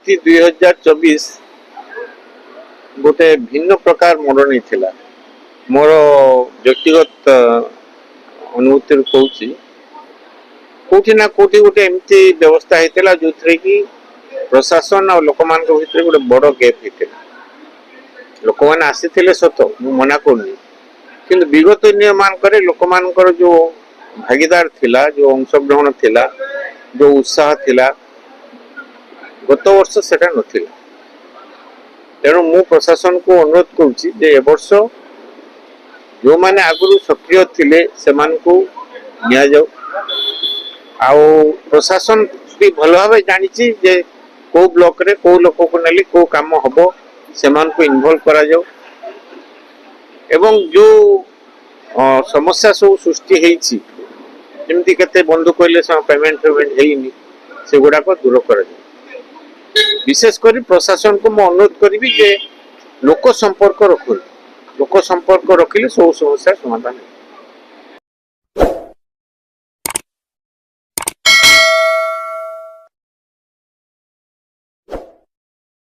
अनुभूति 2024 गोटे भिन्न प्रकार मोर नहीं थिला। मोर व्यक्तिगत अनुभूति कहूँ कौटी ना कौटी गोटे एमती व्यवस्था होता जो कि प्रशासन और लोक मान भीतर गोटे बड़ गैप होता। लोक मैंने आसी सत मु मना करनी कि विगत नियम लोक मान जो भागीदार थिला, जो अंशग्रहण थिला, जो उत्साह थिला, गत वर्ष सेटा नथिला। तेणु मु प्रशासन को अनुरोध करुच्ची जे वर्ष जो माने आगुरी सक्रिय थिले सेमान को निया जाऊ। आउ प्रशासन भी भल भाव जानी जे को ब्लॉक रे को लोक को नेली को काम हबो सेमान को इन्वॉल्व करा जाऊ। एवं जो समस्या सब सृष्टि हेछि जेमती केते बंधु कहले पेमेंट हेइनी से गुडाक दूर करा जाऊ। विशेष कर प्रशासन को मैं अनुरोध करी जे लोक संपर्क रखु। लोक संपर्क रखिले सब समस्या समाधान।